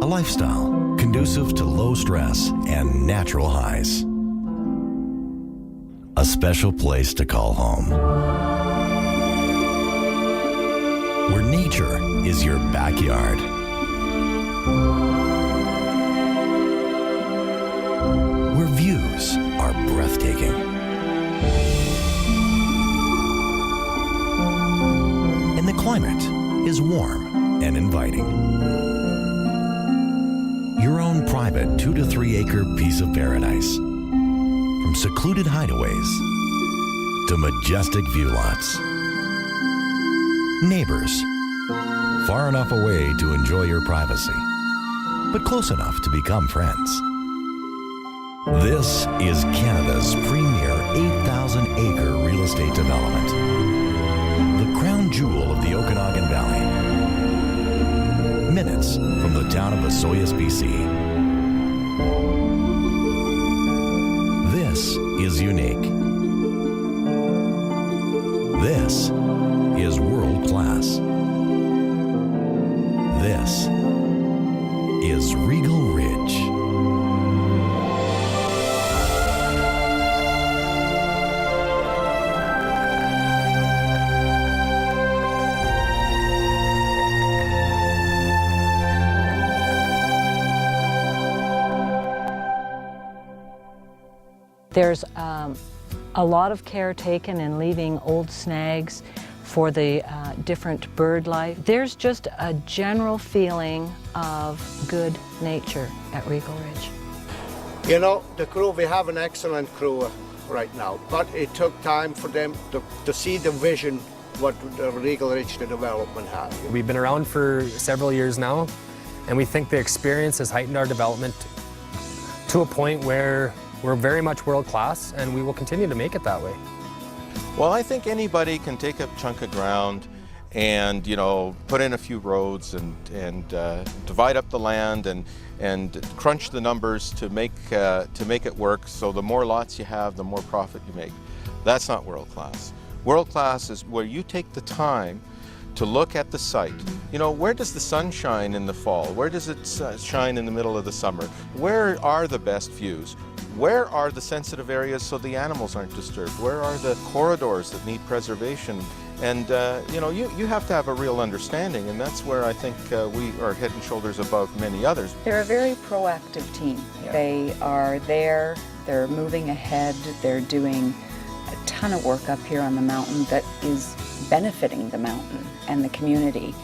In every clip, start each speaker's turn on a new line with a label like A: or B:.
A: A lifestyle conducive to low stress and natural highs. A special place to call home. Where nature is your backyard. Where views are breathtaking. And the climate is warm and inviting. Your own private 2 to 3 acre piece of paradise. From secluded hideaways to majestic view lots. Neighbors, far enough away to enjoy your privacy, but close enough to become friends. This is Canada's premier 8,000 acre real estate development. The crown jewel of the Okanagan Valley. Minutes from the town of Osoyoos, BC. This is unique. This is world class. This is Regal Ridge.
B: There's a lot of care taken in leaving old snags for the different bird life. There's just a general feeling of good nature at Regal Ridge.
C: You know, the crew, we have an excellent crew right now, but it took time for them to see the vision what the Regal Ridge, the development had.
D: We've been around for several years now, and we think the experience has heightened our development to a point where we're very much world class, and we will continue to make it that way.
E: Well, I think anybody can take a chunk of ground and, you know, put in a few roads and divide up the land and crunch the numbers to make it work. So the more lots you have, the more profit you make. That's not world class. World class is where you take the time to look at the site. You know, where does the sun shine in the fall? Where does it shine in the middle of the summer? Where are the best views? Where are the sensitive areas so the animals aren't disturbed? Where are the corridors that need preservation? And you know, you have to have a real understanding, and that's where I think we are head and shoulders above many others.
F: They're a very proactive team.
E: Yeah.
F: They are there, they're moving ahead, they're doing a ton of work up here on the mountain that is benefiting the mountain and the community.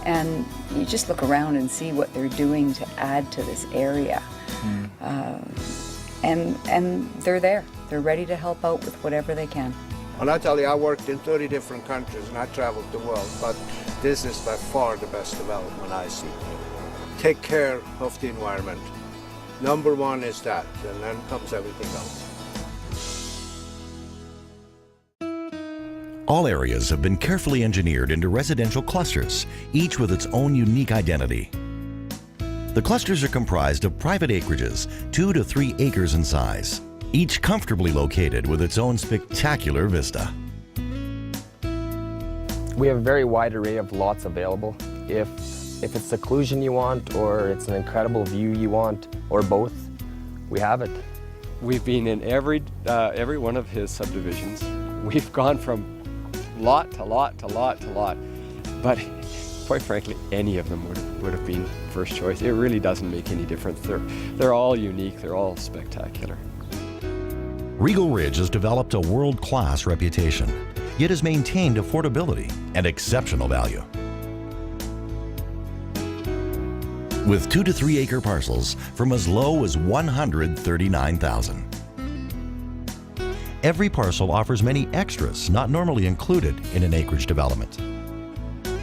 F: And you just look around and see what they're doing to add to this area. And they're there. They're ready to help out with whatever they can.
C: And I tell you, I worked in 30 different countries and I traveled the world, but this is by far the best development I see. Take care of the environment. Number one is that, and then comes everything else.
A: All areas have been carefully engineered into residential clusters, each with its own unique identity. The clusters are comprised of private acreages, 2 to 3 acres in size, each comfortably located with its own spectacular vista.
D: We have a very wide array of lots available. If it's seclusion you want, or it's an incredible view you want, or both, we have it.
G: We've been in every one of his subdivisions. We've gone from lot to lot to lot to lot, but quite frankly, any of them would have been first choice. It really doesn't make any difference. They're all unique. They're all spectacular.
A: Regal Ridge has developed a world-class reputation, yet has maintained affordability and exceptional value. With 2 to 3 acre parcels from as low as $139,000. Every parcel offers many extras not normally included in an acreage development.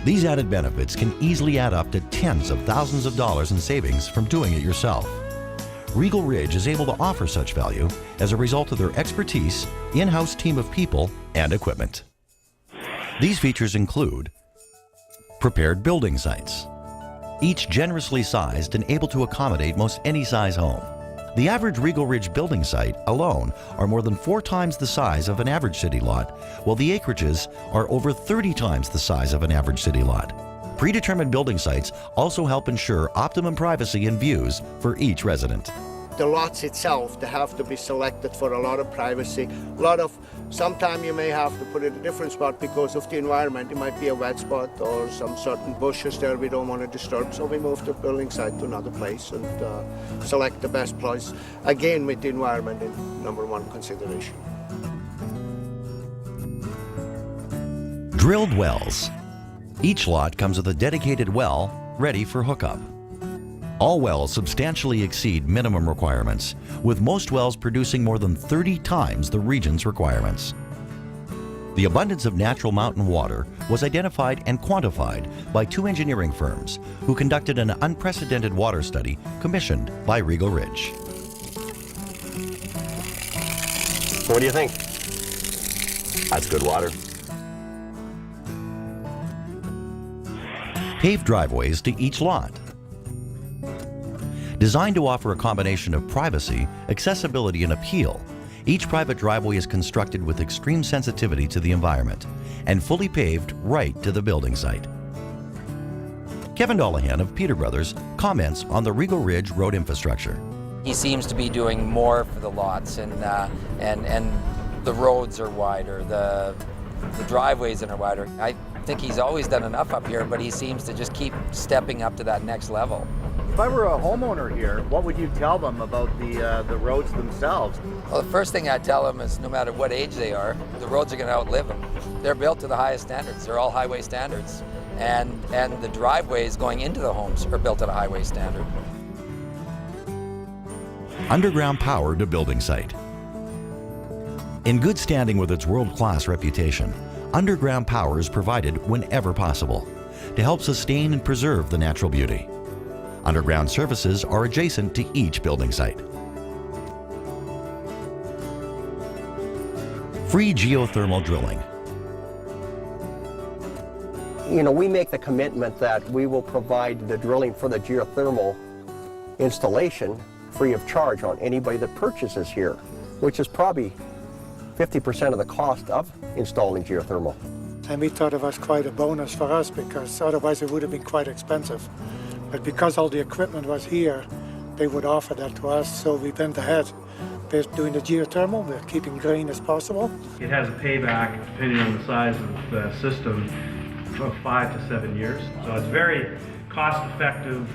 A: These added benefits can easily add up to tens of thousands of dollars in savings from doing it yourself. Regal Ridge is able to offer such value as a result of their expertise, in-house team of people, and equipment. These features include prepared building sites, each generously sized and able to accommodate most any size home. The average Regal Ridge building site alone are more than 4 times the size of an average city lot, while the acreages are over 30 times the size of an average city lot. Predetermined building sites also help ensure optimum privacy and views for each resident.
C: The lots itself, they have to be selected for a lot of privacy. Sometimes you may have to put it in a different spot because of the environment. It might be a wet spot or some certain bushes there we don't want to disturb. So we move the building site to another place and select the best place. Again, with the environment in #1 consideration.
A: Drilled wells. Each lot comes with a dedicated well ready for hookup. All wells substantially exceed minimum requirements, with most wells producing more than 30 times the region's requirements. The abundance of natural mountain water was identified and quantified by 2 engineering firms who conducted an unprecedented water study commissioned by Regal Ridge.
H: What do you think? That's good water.
A: Paved driveways to each lot. Designed to offer a combination of privacy, accessibility, and appeal, each private driveway is constructed with extreme sensitivity to the environment and fully paved right to the building site. Kevin Dollahan of Peter Brothers comments on the Regal Ridge road infrastructure.
I: He seems to be doing more for the lots, and the roads are wider, the driveways are wider. I think he's always done enough up here, but he seems to just keep stepping up to that next level.
J: If I were a homeowner here, what would you tell them about the roads themselves?
I: Well, the first thing I'd tell them is no matter what age they are, the roads are going to outlive them. They're built to the highest standards. They're all highway standards. And the driveways going into the homes are built at a highway standard.
A: Underground power to building site. In good standing with its world-class reputation, underground power is provided whenever possible to help sustain and preserve the natural beauty. Underground services are adjacent to each building site. Free geothermal drilling.
H: You know, we make the commitment that we will provide the drilling for the geothermal installation free of charge on anybody that purchases here, which is probably 50% of the cost of installing geothermal.
K: And we thought it was quite a bonus for us because otherwise it would have been quite expensive. But because all the equipment was here, they would offer that to us, so we went ahead. We're doing the geothermal, we're keeping green as possible.
L: It has a payback, depending on the size of the system, of 5 to 7 years. So it's very cost effective,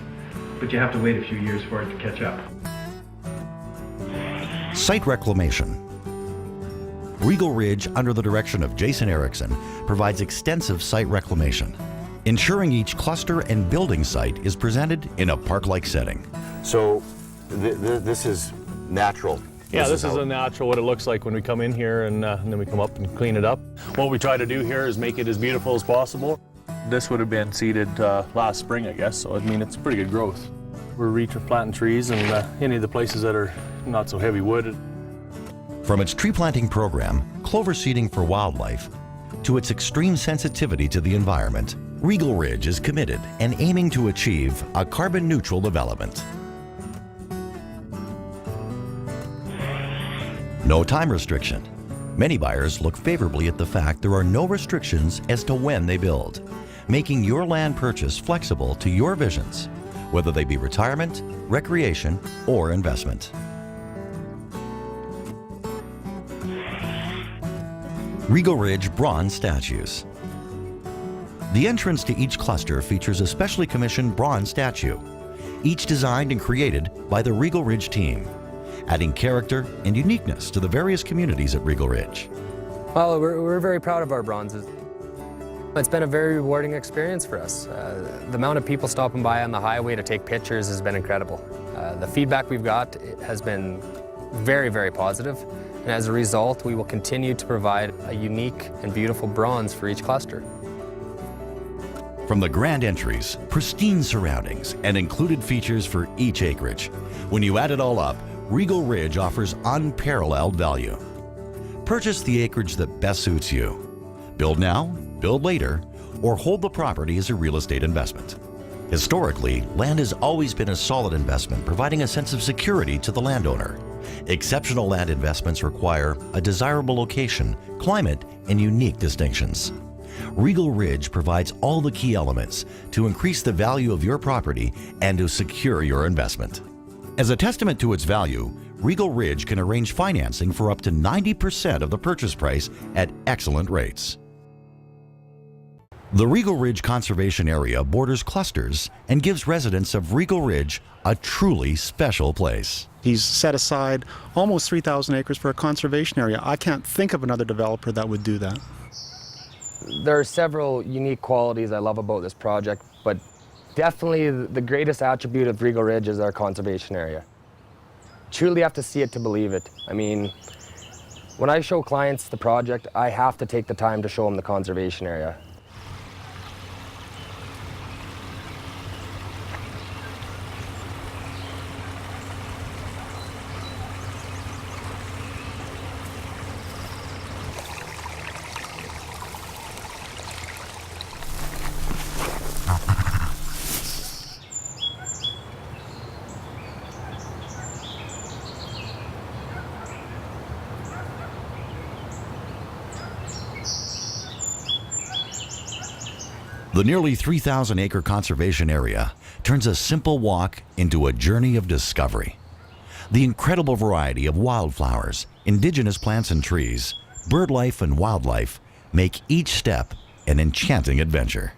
L: but you have to wait a few years for it to catch up.
A: Site reclamation. Regal Ridge, under the direction of Jason Erickson, provides extensive site reclamation, ensuring each cluster and building site is presented in a park-like setting.
H: So this is natural.
M: Yeah, this is a natural, what it looks like when we come in here, and then we come up and clean it up. What we try to do here is make it as beautiful as possible. This would have been seeded last spring, I guess, so I mean it's pretty good growth. We're replanting trees and any of the places that are not so heavy wooded.
A: From its tree planting program, clover seeding for wildlife, to its extreme sensitivity to the environment, Regal Ridge is committed and aiming to achieve a carbon-neutral development. No time restriction. Many buyers look favorably at the fact there are no restrictions as to when they build, making your land purchase flexible to your visions, whether they be retirement, recreation, or investment. Regal Ridge bronze statues. The entrance to each cluster features a specially commissioned bronze statue, each designed and created by the Regal Ridge team, adding character and uniqueness to the various communities at Regal Ridge.
D: Well, we're very proud of our bronzes. It's been a very rewarding experience for us. The amount of people stopping by on the highway to take pictures has been incredible. The feedback we've got has been very, very positive. And as a result, we will continue to provide a unique and beautiful bronze for each cluster.
A: From the grand entries, pristine surroundings, and included features for each acreage, when you add it all up, Regal Ridge offers unparalleled value. Purchase the acreage that best suits you. Build now, build later, or hold the property as a real estate investment. Historically, land has always been a solid investment, providing a sense of security to the landowner. Exceptional land investments require a desirable location, climate, and unique distinctions. Regal Ridge provides all the key elements to increase the value of your property and to secure your investment. As a testament to its value, Regal Ridge can arrange financing for up to 90% of the purchase price at excellent rates. The Regal Ridge Conservation Area borders clusters and gives residents of Regal Ridge a truly special place.
N: He's set aside almost 3,000 acres for a conservation area. I can't think of another developer that would do that.
D: There are several unique qualities I love about this project, but definitely the greatest attribute of Regal Ridge is our conservation area. Truly have to see it to believe it. I mean, when I show clients the project, I have to take the time to show them the conservation area.
A: The nearly 3,000-acre conservation area turns a simple walk into a journey of discovery. The incredible variety of wildflowers, indigenous plants and trees, bird life and wildlife make each step an enchanting adventure.